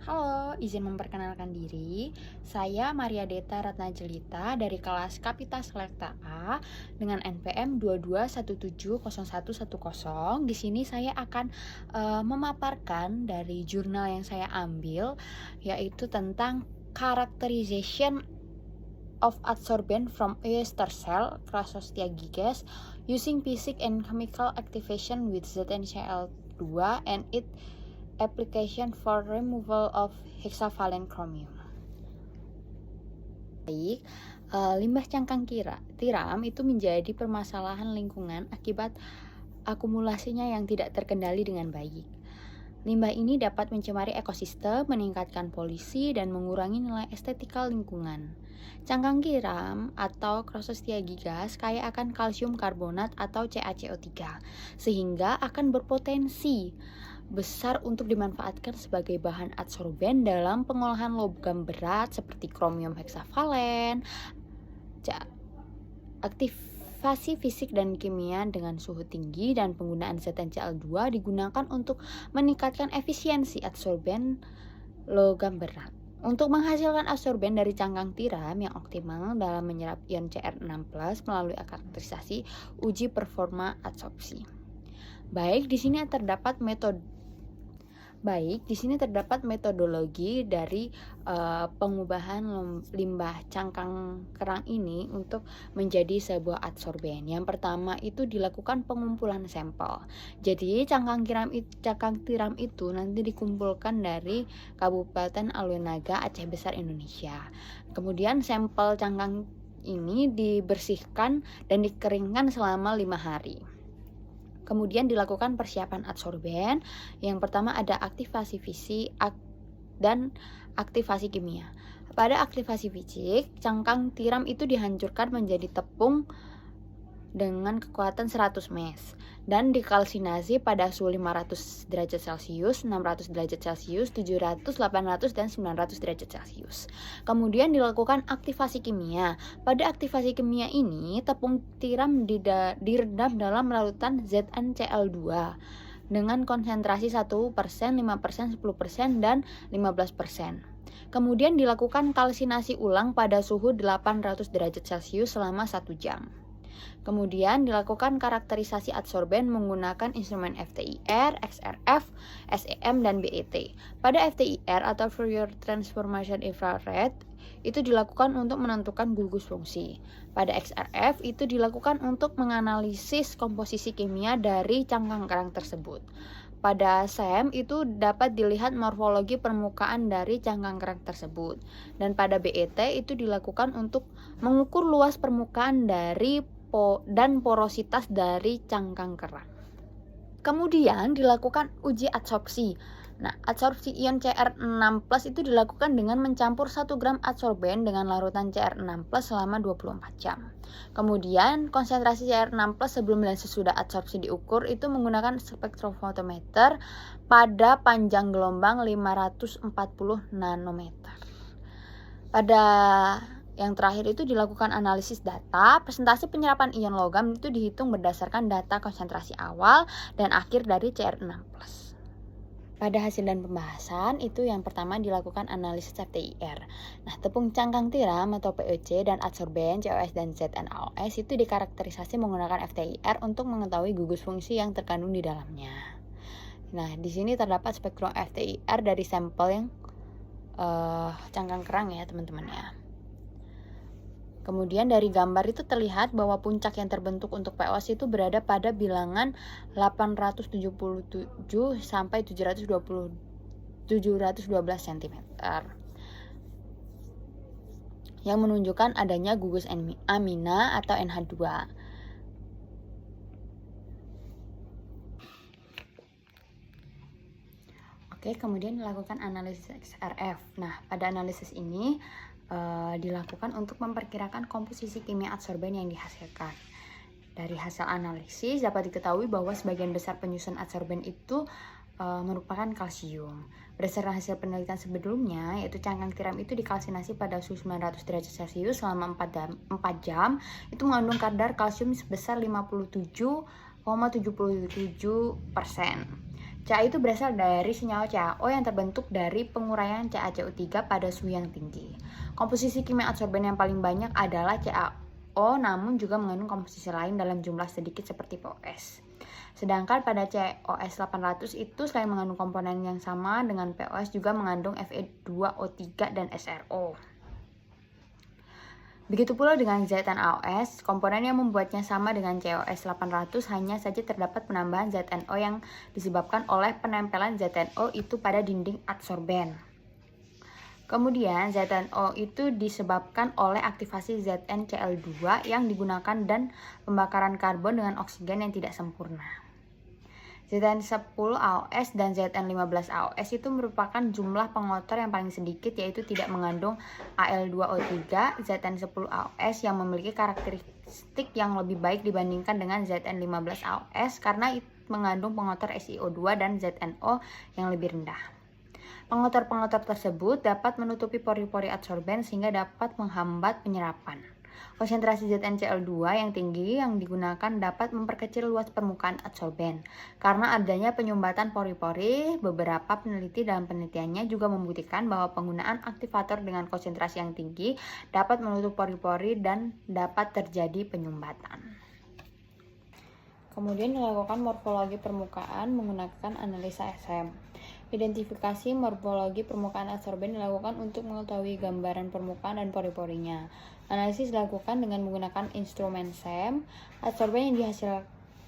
Halo, izin memperkenalkan diri. Saya Maria Deta Ratnajelita dari kelas Kapita Selekta A dengan NPM 22170110. Di sini saya akan memaparkan dari jurnal yang saya ambil, yaitu tentang Characterization of Adsorbent from Oyster Cell Chrysostia gigas using physics and chemical activation with ZnCl2 and its application for removal of hexavalent chromium. Baik, limbah cangkang tiram itu menjadi permasalahan lingkungan akibat akumulasinya yang tidak terkendali dengan baik. Limbah ini dapat mencemari ekosistem, meningkatkan polusi, dan mengurangi nilai estetika lingkungan. Cangkang tiram atau Chrysostia gigas kaya akan kalsium karbonat atau CaCO3, sehingga akan berpotensi besar untuk dimanfaatkan sebagai bahan adsorben dalam pengolahan logam berat seperti kromium heksavalen, aktivasi fisik dan kimia dengan suhu tinggi, dan penggunaan ZnCl2 digunakan untuk meningkatkan efisiensi adsorben logam berat. Untuk menghasilkan adsorben dari cangkang tiram yang optimal dalam menyerap ion Cr6+ melalui karakterisasi uji performa adsorpsi. Baik, di sini terdapat metodologi dari pengubahan limbah cangkang kerang ini untuk menjadi sebuah adsorben. Yang pertama itu dilakukan pengumpulan sampel. Jadi cangkang tiram itu nanti dikumpulkan dari Kabupaten Alwenaga, Aceh Besar, Indonesia. Kemudian sampel cangkang ini dibersihkan dan dikeringkan selama 5 hari. Kemudian dilakukan persiapan adsorben. Yang pertama ada aktivasi fisik dan aktivasi kimia. Pada aktivasi fisik, cangkang tiram itu dihancurkan menjadi tepung dengan kekuatan 100 mes dan dikalsinasi pada suhu 500 derajat Celcius, 600 derajat Celcius, 700, 800, dan 900 derajat Celcius. Kemudian dilakukan aktivasi kimia. Pada aktivasi kimia ini, tepung tiram direndam dalam larutan ZnCl2 dengan konsentrasi 1%, 5%, 10%, dan 15%. Kemudian dilakukan kalsinasi ulang pada suhu 800 derajat Celcius selama 1 jam. Kemudian dilakukan karakterisasi adsorben menggunakan instrumen FTIR, XRF, SEM, dan BET. Pada FTIR atau Fourier Transformation Infrared itu dilakukan untuk menentukan gugus fungsi. Pada XRF itu dilakukan untuk menganalisis komposisi kimia dari cangkang kerang tersebut. Pada SEM itu dapat dilihat morfologi permukaan dari cangkang kerang tersebut. Dan pada BET itu dilakukan untuk mengukur luas permukaan dan porositas dari cangkang kerang. Kemudian dilakukan uji adsorpsi. Nah, adsorpsi ion Cr6+ itu dilakukan dengan mencampur 1 gram adsorben dengan larutan Cr6+ selama 24 jam. Kemudian konsentrasi Cr6+ sebelum dan sesudah adsorpsi diukur itu menggunakan spektrofotometer pada panjang gelombang 540 nanometer. Pada yang terakhir itu dilakukan analisis data. Presentasi penyerapan ion logam itu dihitung berdasarkan data konsentrasi awal dan akhir dari Cr6+. Pada hasil dan pembahasan itu yang pertama dilakukan analisis FTIR. Nah, tepung cangkang tiram atau PEC dan adsorben COS dan ZnOS itu dikarakterisasi menggunakan FTIR untuk mengetahui gugus fungsi yang terkandung di dalamnya. Nah, di sini terdapat spektrum FTIR dari sampel yang cangkang kerang ya, teman-teman ya. Kemudian dari gambar itu terlihat bahwa puncak yang terbentuk untuk POS itu berada pada bilangan 877 sampai 712 cm yang menunjukkan adanya gugus amina atau NH2. Oke, kemudian dilakukan analisis XRF. Nah, pada analisis ini dilakukan untuk memperkirakan komposisi kimia adsorben yang dihasilkan. Dari hasil analisis dapat diketahui bahwa sebagian besar penyusun adsorben itu merupakan kalsium. Berdasarkan hasil penelitian sebelumnya, yaitu cangkang tiram itu dikalsinasi pada suhu 900 derajat Celcius selama 4 jam, itu mengandung kadar kalsium sebesar 57,77%. Ca itu berasal dari senyawa CaO yang terbentuk dari penguraian CaCO3 pada suhu yang tinggi. Komposisi kimia adsorben yang paling banyak adalah CaO, namun juga mengandung komposisi lain dalam jumlah sedikit seperti POS. Sedangkan pada COS 800 itu selain mengandung komponen yang sama dengan POS juga mengandung Fe2O3 dan SRO. Begitu pula dengan ZnAOS, komponen yang membuatnya sama dengan COS 800 hanya saja terdapat penambahan ZnO yang disebabkan oleh penempelan ZnO itu pada dinding adsorben. Kemudian ZnO itu disebabkan oleh aktivasi ZnCl2 yang digunakan dan pembakaran karbon dengan oksigen yang tidak sempurna. Zn10AOS dan Zn15AOS itu merupakan jumlah pengotor yang paling sedikit, yaitu tidak mengandung Al2O3. Zn10AOS yang memiliki karakteristik yang lebih baik dibandingkan dengan Zn15AOS karena mengandung pengotor SiO2 dan ZnO yang lebih rendah. Pengotor-pengotor tersebut dapat menutupi pori-pori adsorben sehingga dapat menghambat penyerapan. Konsentrasi ZnCl2 yang tinggi yang digunakan dapat memperkecil luas permukaan adsorben. Karena adanya penyumbatan pori-pori, beberapa peneliti dalam penelitiannya juga membuktikan bahwa penggunaan aktivator dengan konsentrasi yang tinggi dapat menutup pori-pori dan dapat terjadi penyumbatan. Kemudian dilakukan morfologi permukaan menggunakan analisa SM. Identifikasi morfologi permukaan adsorben dilakukan untuk mengetahui gambaran permukaan dan pori-porinya. Analisis dilakukan dengan menggunakan instrumen SEM. Adsorben yang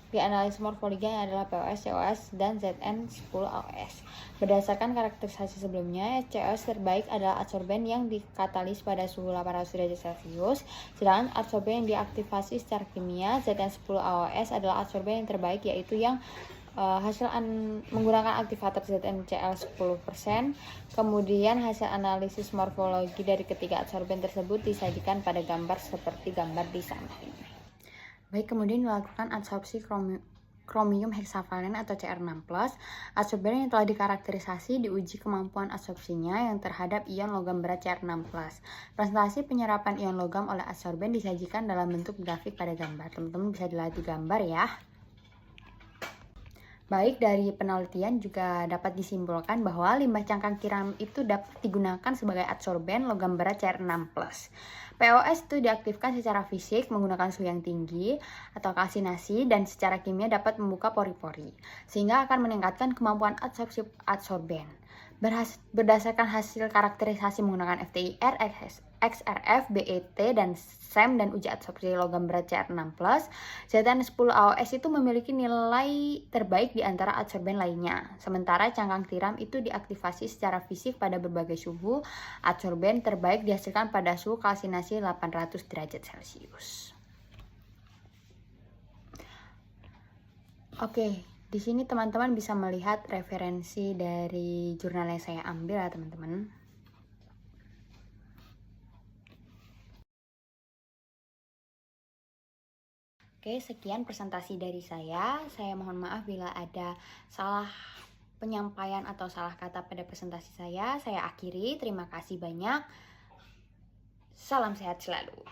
dianalisis morfologinya adalah POS, COS, dan Zn10AOS. Berdasarkan karakterisasi sebelumnya, COS terbaik adalah adsorben yang dikatalis pada suhu 800 derajat Celcius, sedangkan adsorben yang diaktifasi secara kimia, Zn10AOS adalah adsorben yang terbaik, yaitu yang menggunakan aktivator ZnCl 10%. Kemudian hasil analisis morfologi dari ketiga adsorben tersebut disajikan pada gambar seperti gambar di samping. Baik, kemudian dilakukan adsorpsi kromium heksavalen atau Cr6+. Adsorben yang telah dikarakterisasi diuji kemampuan adsorpsinya yang terhadap ion logam berat Cr6+. Presentasi penyerapan ion logam oleh adsorben disajikan dalam bentuk grafik pada gambar. Teman-teman bisa dilihat di gambar ya. Baik, dari penelitian juga dapat disimpulkan bahwa limbah cangkang tiram itu dapat digunakan sebagai adsorben logam berat Cr6+. POS itu diaktifkan secara fisik menggunakan suhu yang tinggi atau kalsinasi dan secara kimia dapat membuka pori-pori, sehingga akan meningkatkan kemampuan adsorpsi adsorben. Berdasarkan hasil karakterisasi menggunakan FTIR, XRF, BET, dan SEM dan uji adsorpsi logam berat Cr6+, Zn10AOS itu memiliki nilai terbaik di antara adsorben lainnya. Sementara cangkang tiram itu diaktifasi secara fisik pada berbagai suhu. Adsorben terbaik dihasilkan pada suhu kalsinasi 800 derajat Celcius. Oke. Di sini teman-teman bisa melihat referensi dari jurnal yang saya ambil ya teman-teman. Oke, sekian presentasi dari saya. Saya mohon maaf bila ada salah penyampaian atau salah kata pada presentasi saya. Saya akhiri, terima kasih banyak. Salam sehat selalu.